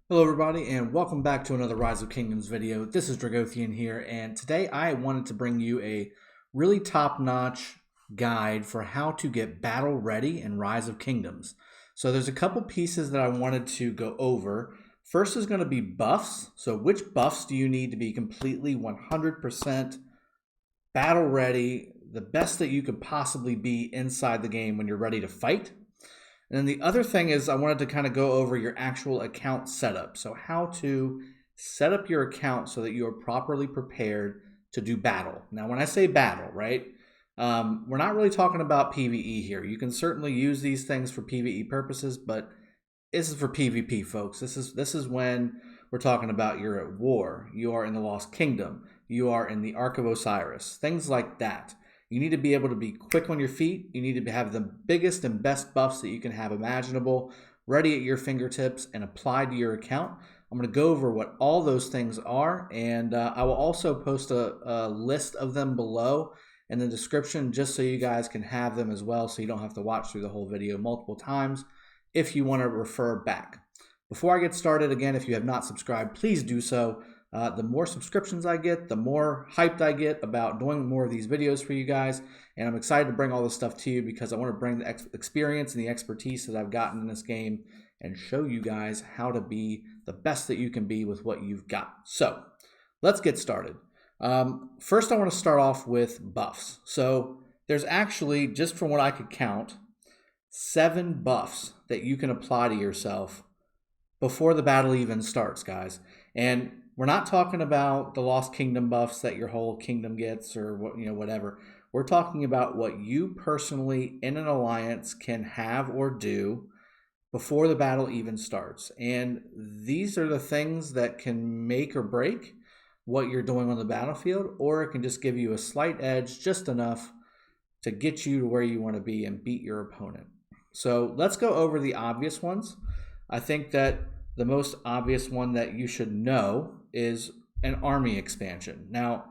Hello everybody and welcome back to another Rise of Kingdoms video. This is Dragothian here, and today I wanted to bring you a really top-notch guide for how to get battle ready in Rise of Kingdoms. So there's a couple pieces that I wanted to go over. First is going to be buffs. So which buffs do you need to be completely 100% battle ready, the best that you could possibly be inside the game when you're ready to fight? And then the other thing is I wanted to kind of go over your actual account setup. So how to set up your account so that you are properly prepared to do battle. Now, when I say battle, right, we're not really talking about PvE here. You can certainly use these things for PvE purposes, but this is for PvP, folks. This is when we're talking about you're at war, you are in the Lost Kingdom, you are in the Ark of Osiris, things like that. You need to be able to be quick on your feet. You need to have the biggest and best buffs that you can have imaginable ready at your fingertips and applied to your account. I'm going to go over what all those things are, and I will also post a list of them below in the description just so you guys can have them as well, so you don't have to watch through the whole video multiple times if you want to refer back. Before I get started, again, if you have not subscribed, please do so. The more subscriptions I get, the more hyped I get about doing more of these videos for you guys. And I'm excited to bring all this stuff to you because I want to bring the experience and the expertise that I've gotten in this game and show you guys how to be the best that you can be with what you've got. So let's get started. First, I want to start off with buffs. So there's actually, just from what I could count, 7 buffs that you can apply to yourself before the battle even starts, guys. And we're not talking about the Lost Kingdom buffs that your whole kingdom gets or whatever. We're talking about what you personally in an alliance can have or do before the battle even starts. And these are the things that can make or break what you're doing on the battlefield, or it can just give you a slight edge, just enough to get you to where you want to be and beat your opponent. So let's go over the obvious ones. I think that the most obvious one that you should know is an army expansion. Now,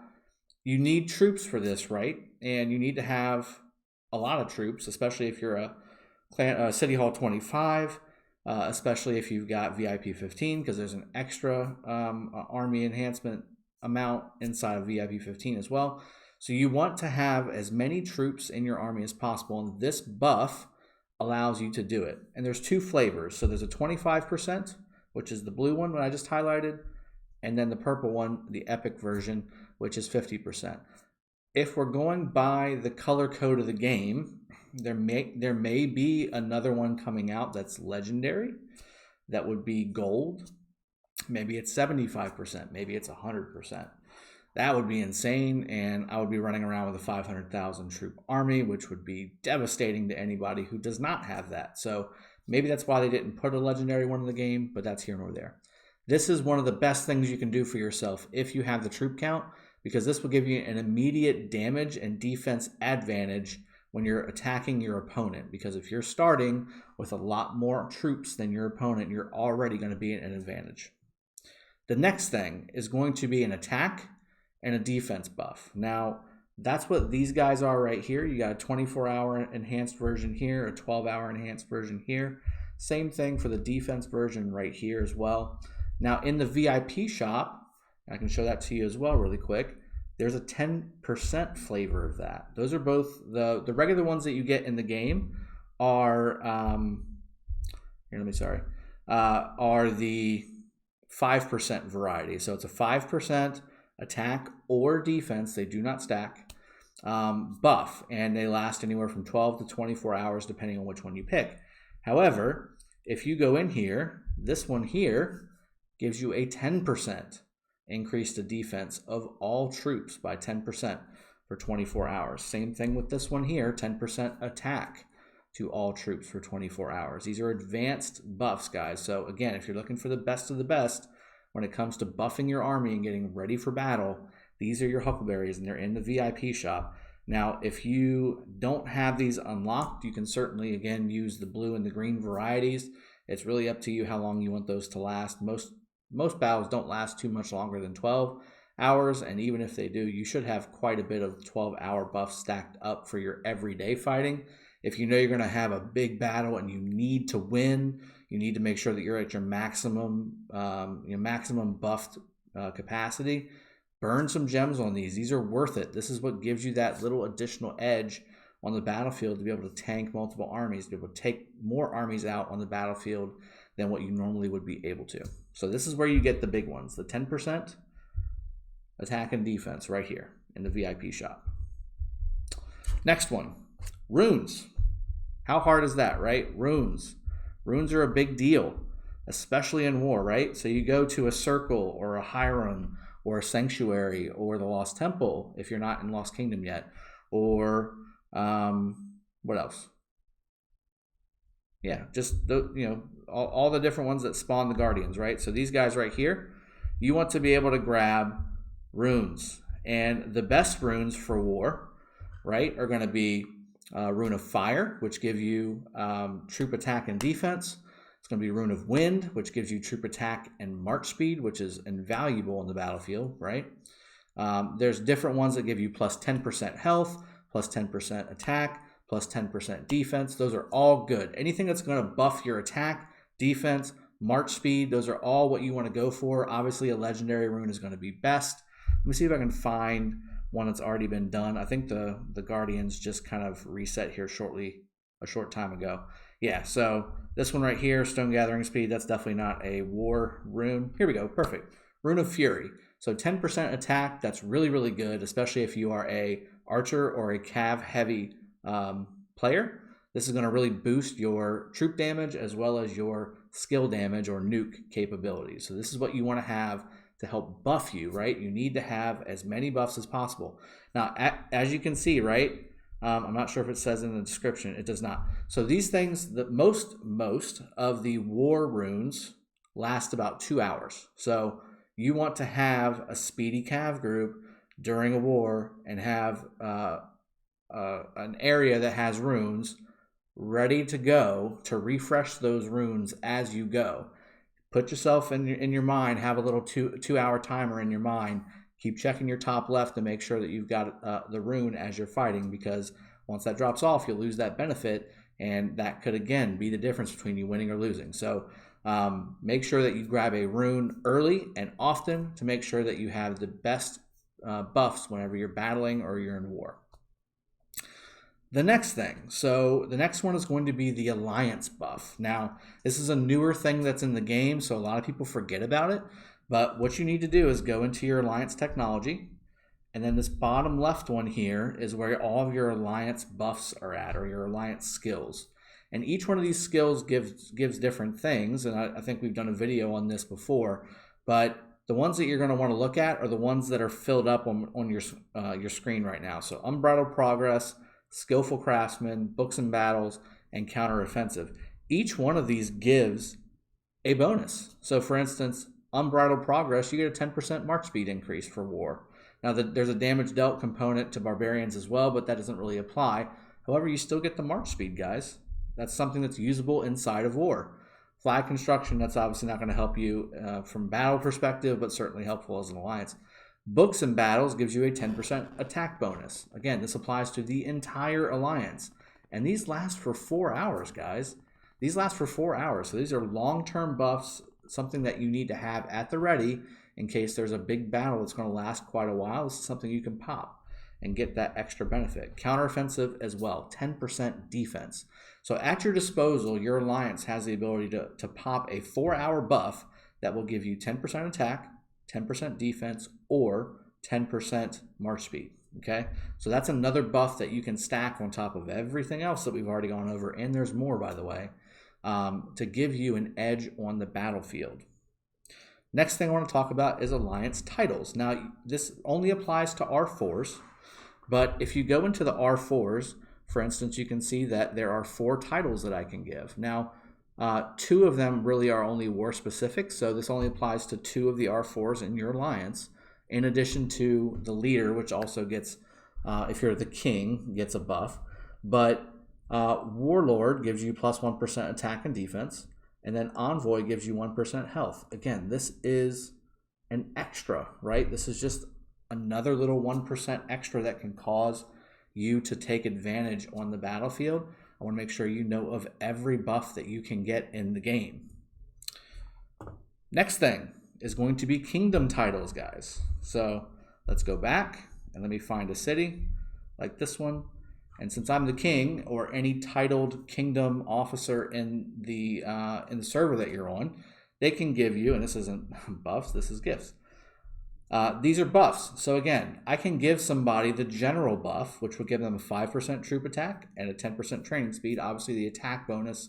you need troops for this, right? And you need to have a lot of troops, especially if you're a City Hall 25, especially if you've got VIP 15, because there's an extra army enhancement amount inside of VIP 15 as well. So you want to have as many troops in your army as possible, and this buff allows you to do it. And there's 2 flavors. So there's a 25%, which is the blue one that I just highlighted, and then the purple one, the epic version, which is 50%. If we're going by the color code of the game, there may be another one coming out that's legendary. That would be gold. Maybe it's 75%, maybe it's 100%. That would be insane, and I would be running around with a 500,000 troop army, which would be devastating to anybody who does not have that. So maybe that's why they didn't put a legendary one in the game, but that's here nor there. This is one of the best things you can do for yourself if you have the troop count, because this will give you an immediate damage and defense advantage when you're attacking your opponent. Because if you're starting with a lot more troops than your opponent, you're already going to be at an advantage. The next thing is going to be an attack and a defense buff. Now, that's what these guys are right here. You got a 24-hour enhanced version here, a 12-hour enhanced version here. Same thing for the defense version right here as well. Now, in the VIP shop, I can show that to you as well really quick, there's a 10% flavor of that. Those are both the regular ones that you get in the game are, are the 5% variety. So it's a 5% attack or defense, they do not stack, buff, and they last anywhere from 12 to 24 hours depending on which one you pick. However, if you go in here, this one here gives you a 10% increase to defense of all troops by 10% for 24 hours. Same thing with this one here, 10% attack to all troops for 24 hours. These are advanced buffs, guys. So again, if you're looking for the best of the best when it comes to buffing your army and getting ready for battle, these are your huckleberries, and they're in the VIP shop. Now, if you don't have these unlocked, you can certainly, again, use the blue and the green varieties. It's really up to you how long you want those to last. Most battles don't last too much longer than 12 hours, and even if they do, you should have quite a bit of 12-hour buffs stacked up for your everyday fighting. If you know you're going to have a big battle and you need to win, You need to make sure that you're at your maximum, maximum buffed capacity. Burn some gems on these. These are worth it. This is what gives you that little additional edge on the battlefield to be able to tank multiple armies, to be able to take more armies out on the battlefield than what you normally would be able to. So this is where you get the big ones, the 10% attack and defense right here in the VIP shop. Next one, runes. How hard is that, right? Runes. Runes are a big deal, especially in war, right? So you go to a circle or a Hiram or a sanctuary or the Lost Temple if you're not in Lost Kingdom yet, or what else? Yeah, just all the different ones that spawn the guardians, right? So these guys right here, you want to be able to grab runes, and the best runes for war, right, are going to be Rune of Fire, which give you troop attack and defense. It's going to be Rune of Wind, which gives you troop attack and march speed, which is invaluable on the battlefield, right? There's different ones that give you plus 10% health, plus 10% attack, plus 10% defense. Those are all good. Anything that's going to buff your attack, defense, march speed, those are all what you want to go for. Obviously, a legendary rune is going to be best. Let me see if I can find one that's already been done. I think the Guardians just kind of reset here a short time ago. Yeah, so this one right here, Stone Gathering Speed, that's definitely not a war rune. Here we go, perfect. Rune of Fury. So 10% attack, that's really, really good, especially if you are a archer or a cav heavy player. This is going to really boost your troop damage as well as your skill damage or nuke capabilities. So this is what you want to have to help buff you, right? You need to have as many buffs as possible. Now, as you can see, right, I'm not sure if it says in the description. It does not. So these things, most of the war runes last about 2 hours. So you want to have a speedy cav group during a war and have an area that has runes ready to go to refresh those runes as you go. Put yourself in your mind, have a little two hour timer in your mind. Keep checking your top left to make sure that you've got the rune as you're fighting, because once that drops off, you'll lose that benefit, and that could again be the difference between you winning or losing. So make sure that you grab a rune early and often to make sure that you have the best buffs whenever you're battling or you're in war. The next thing, so the next one is going to be the Alliance buff. Now, this is a newer thing that's in the game, so a lot of people forget about it. But what you need to do is go into your Alliance technology, and then this bottom left one here is where all of your Alliance buffs are at, or your Alliance skills. And each one of these skills gives different things, and I think we've done a video on this before. But the ones that you're going to want to look at are the ones that are filled up on your screen right now. So Unbridled Progress, Skillful Craftsman, Books and Battles, and Counteroffensive. Each one of these gives a bonus. So for instance, Unbridled Progress, you get a 10% march speed increase for war. Now there's a damage dealt component to barbarians as well, but that doesn't really apply. However, you still get the march speed, guys. That's something that's usable inside of war. Flag construction, that's obviously not going to help you from battle perspective, but certainly helpful as an alliance. Books and Battles gives you a 10% attack bonus. Again, this applies to the entire alliance. And these last for 4 hours, guys. These last for 4 hours. So these are long-term buffs, something that you need to have at the ready in case there's a big battle that's going to last quite a while. This is something you can pop and get that extra benefit. Counteroffensive as well, 10% defense. So at your disposal, your alliance has the ability to pop a 4-hour buff that will give you 10% attack, 10% defense, or 10% march speed, okay? So that's another buff that you can stack on top of everything else that we've already gone over, and there's more, by the way, to give you an edge on the battlefield. Next thing I want to talk about is Alliance titles. Now, this only applies to R4s, but if you go into the R4s, for instance, you can see that there are 4 titles that I can give. Now, 2 of them really are only war specific, so this only applies to 2 of the R4s in your alliance, in addition to the leader, which also gets, if you're the king, gets a buff. But Warlord gives you plus 1% attack and defense, and then Envoy gives you 1% health. Again, this is an extra, right? This is just another little 1% extra that can cause you to take advantage on the battlefield. I want to make sure you know of every buff that you can get in the game. Next thing is going to be kingdom titles, guys. So let's go back and let me find a city like this one. And since I'm the king, or any titled kingdom officer in the server that you're on, they can give you, and this isn't buffs, this is gifts. These are buffs. So again, I can give somebody the general buff, which would give them a 5% troop attack and a 10% training speed. Obviously, the attack bonus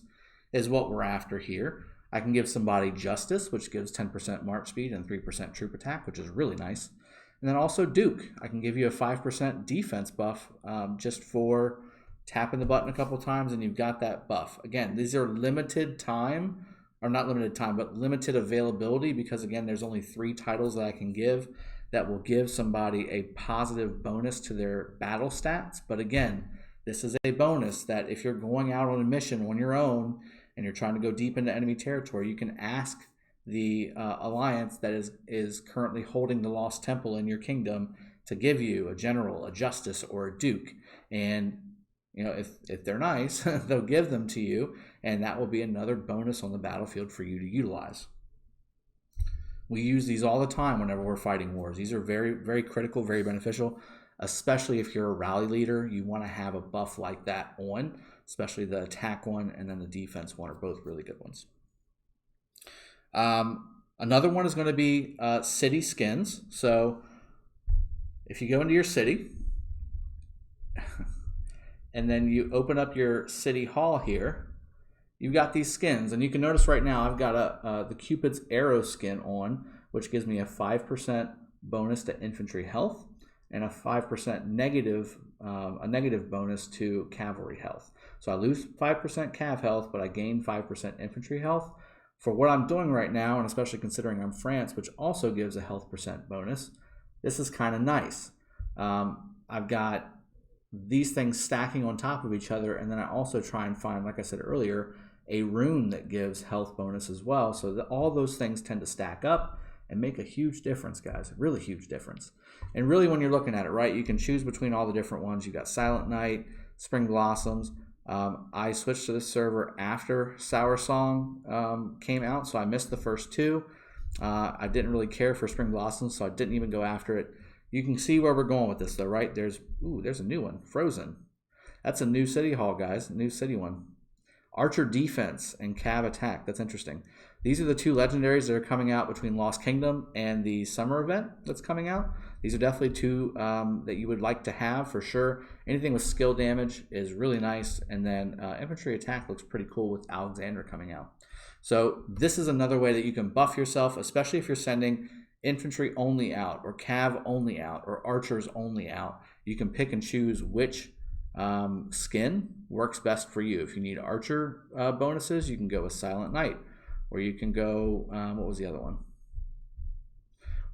is what we're after here. I can give somebody justice, which gives 10% march speed and 3% troop attack, which is really nice. And then also Duke. I can give you a 5% defense buff just for tapping the button a couple times, and you've got that buff. Again, these are limited time, or not limited time, but limited availability, because again, there's only 3 titles that I can give that will give somebody a positive bonus to their battle stats. But again, this is a bonus that if you're going out on a mission on your own and you're trying to go deep into enemy territory, you can ask the alliance that is currently holding the Lost Temple in your kingdom to give you a general, a justice, or a duke. And you know, if they're nice, they'll give them to you, and that will be another bonus on the battlefield for you to utilize. We use these all the time whenever we're fighting wars. These are very, very critical, very beneficial, especially if you're a rally leader. You want to have a buff like that on, especially the attack one and then the defense one are both really good ones. Another one is going to be city skins. So if you go into your city and then you open up your city hall here, you've got these skins, and you can notice right now I've got the Cupid's arrow skin on, which gives me a 5% bonus to infantry health and a 5% negative bonus to cavalry health. So I lose 5% cav health, but I gain 5% infantry health. For what I'm doing right now, and especially considering I'm France, which also gives a health percent bonus, this is kind of nice. I've got these things stacking on top of each other, and then I also try and find, like I said earlier, a rune that gives health bonus as well. So that all those things tend to stack up and make a huge difference, guys. A really huge difference. And really, when you're looking at it, right, you can choose between all the different ones. You've got Silent Night, Spring Blossoms. I switched to this server after Sour Song came out, so I missed the first 2. I didn't really care for Spring Blossoms, so I didn't even go after it. You can see where we're going with this, though, right? There's a new one, Frozen. That's a new city hall, guys, new city one. Archer Defense and Cav Attack. That's interesting. These are the 2 legendaries that are coming out between Lost Kingdom and the summer event that's coming out. These are definitely 2 that you would like to have for sure. Anything with skill damage is really nice. And then Infantry Attack looks pretty cool with Alexander coming out. So this is another way that you can buff yourself, especially if you're sending infantry only out, or cav only out, or archers only out. You can pick and choose which skin works best for you. If you need archer bonuses, you can go with Silent Night, or you can go, what was the other one?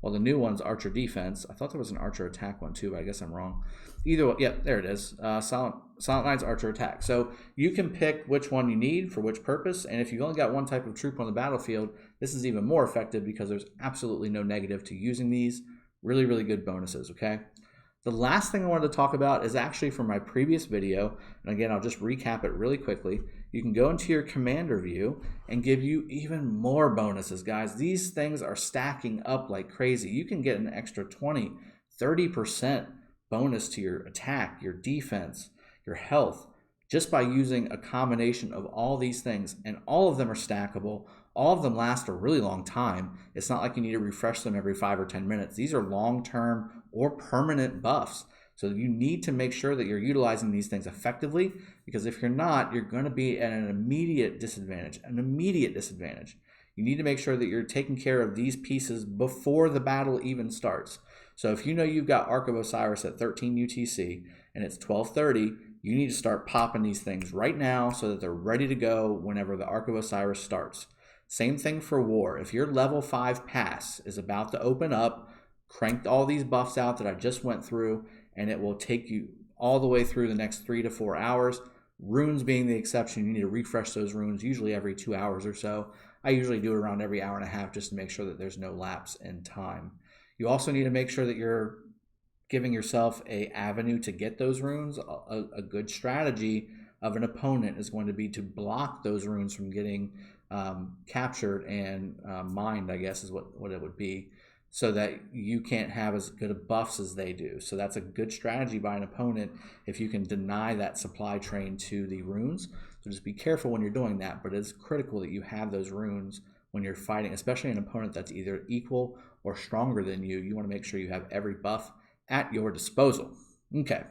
Well, the new one's Archer Defense. I thought there was an Archer Attack one too, but I guess I'm wrong. Either way, yeah, there it is. Silent Night's Archer Attack. So you can pick which one you need for which purpose, and if you've only got one type of troop on the battlefield, this is even more effective because there's absolutely no negative to using these. Really, really good bonuses, okay? The last thing I wanted to talk about is actually from my previous video, and again, I'll just recap it really quickly. You can go into your commander view and give you even more bonuses, guys. These things are stacking up like crazy. You can get an extra 20, 30% bonus to your attack, your defense, your health, just by using a combination of all these things, and all of them are stackable. All of them last a really long time. It's not like you need to refresh them every 5 or 10 minutes. These are long-term or permanent buffs. So you need to make sure that you're utilizing these things effectively, because if you're not, you're going to be at an immediate disadvantage, You need to make sure that you're taking care of these pieces before the battle even starts. So if you know you've got Ark of Osiris at 13 UTC and it's 12:30, you need to start popping these things right now so that they're ready to go whenever the Ark of Osiris starts. Same thing for war. If your level 5 pass is about to open up, crank all these buffs out that I just went through, and it will take you all the way through the next 3 to 4 hours. Runes being the exception, you need to refresh those runes usually every 2 hours or so. I usually do it around every hour and a half just to make sure that there's no lapse in time. You also need to make sure that you're giving yourself an avenue to get those runes. A good strategy of an opponent is going to be to block those runes from getting captured and mined, I guess is what it would be, so that you can't have as good of buffs as they do. So that's a good strategy by an opponent if you can deny that supply train to the runes. So just be careful when you're doing that, but it's critical that you have those runes when you're fighting, especially an opponent that's either equal or stronger than you. You want to make sure you have every buff at your disposal. Okay,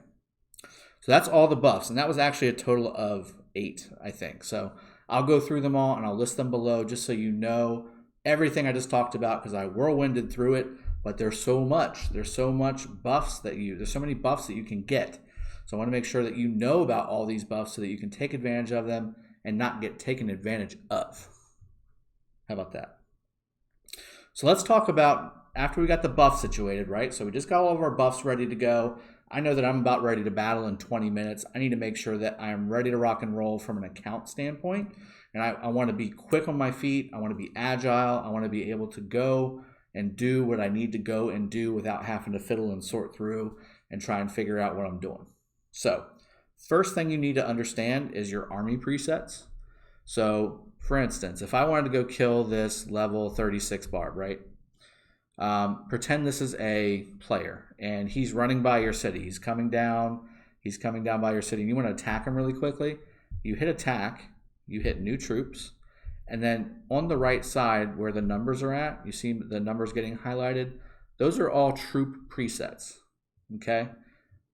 so that's all the buffs, and that was actually a total of 8, I think. So I'll go through them all and I'll list them below just so you know everything I just talked about, because I whirlwinded through it, but there's so much buffs there's so many buffs that you can get. So I want to make sure that you know about all these buffs so that you can take advantage of them and not get taken advantage of. How about that? So let's talk about after we got the buff situated, right? So we just got all of our buffs ready to go. I know that I'm about ready to battle in 20 minutes. I need to make sure that I am ready to rock and roll from an account standpoint. And I want to be quick on my feet. I want to be agile. I want to be able to go and do what I need to go and do without having to fiddle and sort through and try and figure out what I'm doing. So first thing you need to understand is your army presets. So for instance, if I wanted to go kill this level 36 bard, right? Pretend this is a player and he's running by your city. He's coming down by your city and you want to attack him really quickly. You hit attack, you hit new troops, and then on the right side where the numbers are at, you see the numbers getting highlighted. Those are all troop presets, okay?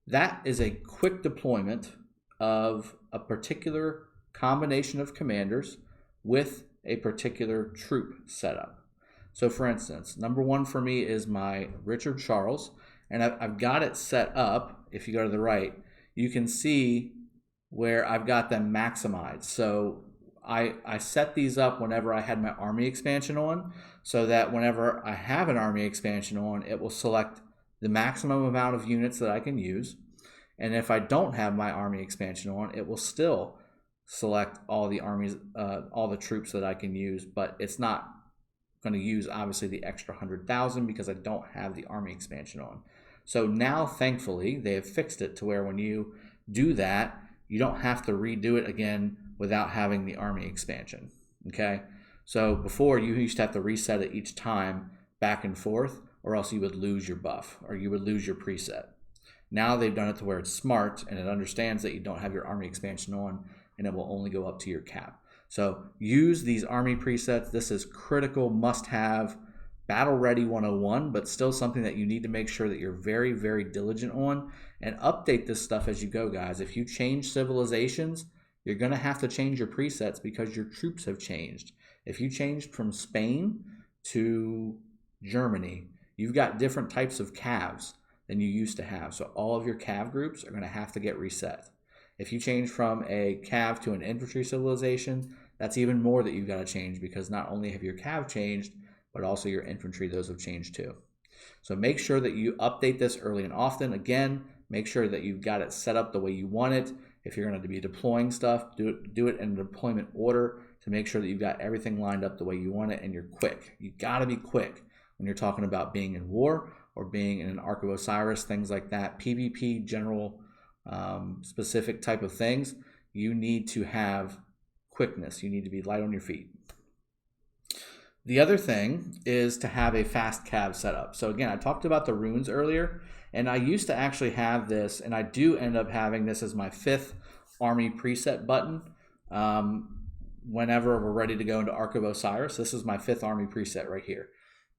That is a quick deployment of a particular combination of commanders with a particular troop setup. So for instance, number 1 for me is my Richard Charles, and I've got it set up. If you go to the right, you can see where I've got them maximized. So I set these up whenever I had my army expansion on, so that whenever I have an army expansion on, it will select the maximum amount of units that I can use. And if I don't have my army expansion on, it will still select all the armies, all the troops that I can use, but it's not going to use obviously the extra 100,000 because I don't have the army expansion on. So now thankfully they have fixed it to where when you do that, you don't have to redo it again without having the army expansion. Okay, so before you used to have to reset it each time back and forth, or else you would lose your buff or you would lose your preset. Now they've done it to where it's smart and it understands that you don't have your army expansion on, and it will only go up to your cap. So use these army presets. This is critical, must-have, battle ready 101, but still something that you need to make sure that you're very, very diligent on, and update this stuff as you go, guys. If you change civilizations, you're going to have to change your presets because your troops have changed. If you changed from Spain to Germany, you've got different types of cavs than you used to have. So all of your cav groups are going to have to get reset. If you change from a cav to an infantry civilization, that's even more that you've got to change, because not only have your cav changed, but also your infantry, those have changed too. So make sure that you update this early and often. Again, make sure that you've got it set up the way you want it. If you're going to be deploying stuff, do it in a deployment order to make sure that you've got everything lined up the way you want it, and you're quick. You got to be quick when you're talking about being in war or being in an Ark of Osiris, things like that. PvP, general specific type of things, you need to have quickness. You need to be light on your feet. The other thing is to have a fast cav setup. So again, I talked about the runes earlier, and I used to actually have this, and I do end up having this as my 5th army preset button. Whenever we're ready to go into Ark of Osiris, this is my 5th army preset right here.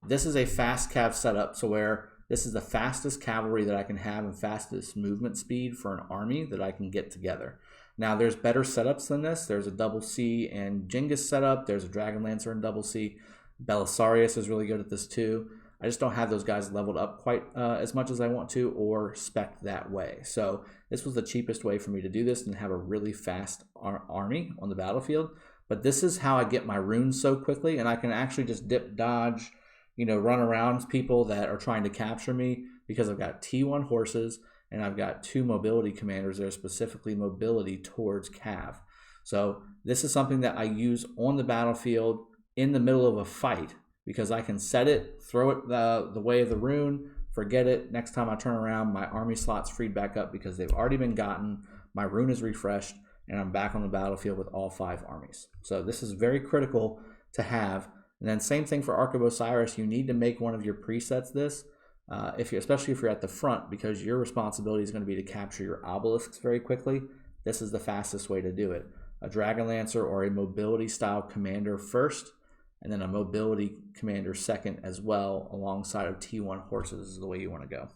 This is a fast cav setup, so where this is the fastest cavalry that I can have and fastest movement speed for an army that I can get together. Now, there's better setups than this. There's a double C and Genghis setup. There's a Dragon Lancer in double C. Belisarius is really good at this too. I just don't have those guys leveled up quite as much as I want to, or spec that way. So this was the cheapest way for me to do this and have a really fast army on the battlefield. But this is how I get my runes so quickly, and I can actually just dip, dodge, run around people that are trying to capture me, because I've got T1 horses and I've got 2 mobility commanders that are specifically mobility towards cav. So this is something that I use on the battlefield in the middle of a fight, because I can set it, throw it the way of the rune, forget it. Next time I turn around, my army slot's freed back up because they've already been gotten. My rune is refreshed, and I'm back on the battlefield with all 5 armies. So this is very critical to have. And then same thing for Ark of Osiris. You need to make one of your presets this, especially if you're at the front, because your responsibility is going to be to capture your obelisks very quickly. This is the fastest way to do it. A Dragon Lancer or a mobility style commander first, and then a mobility commander second as well, alongside of T1 horses is the way you want to go.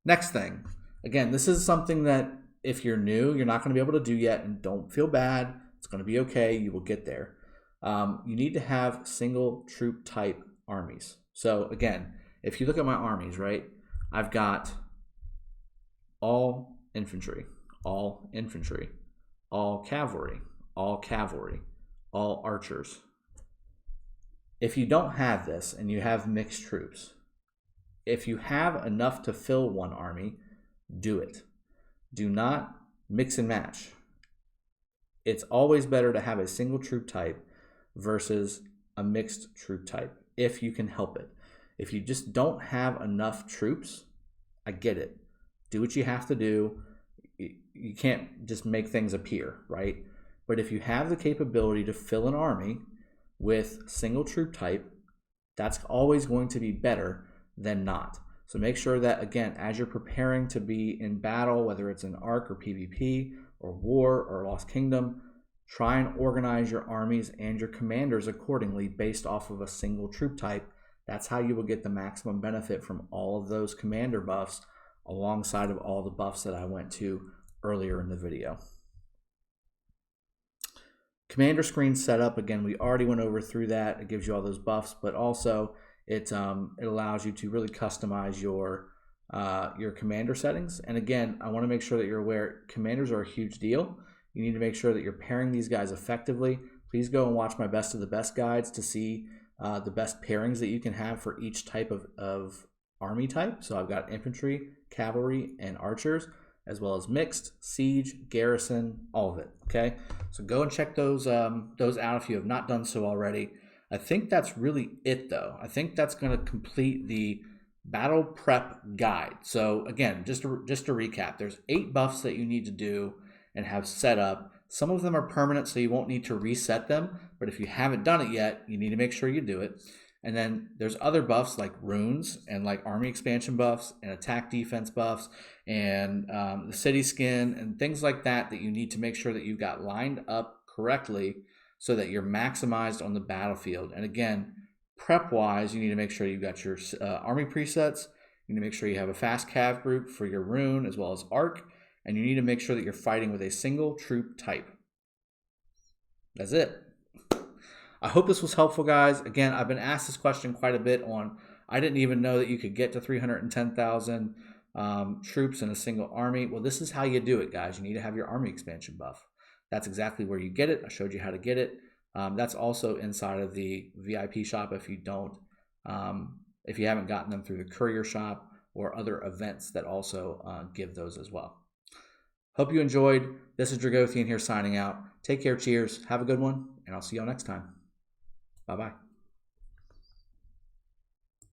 Next thing, again, this is something that if you're new, you're not going to be able to do yet, and don't feel bad. It's going to be okay. You will get there. You need to have single troop type armies. So again, if you look at my armies, right, I've got all infantry, all infantry, all cavalry, all cavalry, all archers. If you don't have this and you have mixed troops, if you have enough to fill one army, do it. Do not mix and match. It's always better to have a single troop type versus a mixed troop type, if you can help it. If you just don't have enough troops, I get it. Do what you have to do. You can't just make things appear, right? But if you have the capability to fill an army with single troop type, that's always going to be better than not. So make sure that, again, as you're preparing to be in battle, whether it's in Ark or PvP or War or Lost Kingdom, try and organize your armies and your commanders accordingly based off of a single troop type. That's how you will get the maximum benefit from all of those commander buffs alongside of all the buffs that I went to earlier in the video. Commander screen setup, again, we already went over through that. It gives you all those buffs, but also it allows you to really customize your commander settings. And again, I want to make sure that you're aware commanders are a huge deal. You need to make sure that you're pairing these guys effectively. Please go and watch my best of the best guides to see the best pairings that you can have for each type of army type. So I've got infantry, cavalry, and archers, as well as mixed, siege, garrison, all of it. Okay, so go and check those out if you have not done so already. I think that's really it, though. I think that's going to complete the battle prep guide. So again, just to recap, there's 8 buffs that you need to do and have set up. Some of them are permanent, so you won't need to reset them. But if you haven't done it yet, you need to make sure you do it. And then there's other buffs like runes and like army expansion buffs and attack defense buffs and the city skin and things like that that you need to make sure that you've got lined up correctly so that you're maximized on the battlefield. And again, prep-wise, you need to make sure you've got your army presets. You need to make sure you have a fast cav group for your rune as well as arc. And you need to make sure that you're fighting with a single troop type. That's it. I hope this was helpful, guys. Again, I've been asked this question quite a bit on, I didn't even know that you could get to 310,000 troops in a single army. Well, this is how you do it, guys. You need to have your army expansion buff. That's exactly where you get it. I showed you how to get it. That's also inside of the VIP shop if you haven't gotten them through the courier shop or other events that also give those as well. Hope you enjoyed. This is Dragothian here signing out. Take care, cheers, have a good one, and I'll see y'all next time. Bye-bye.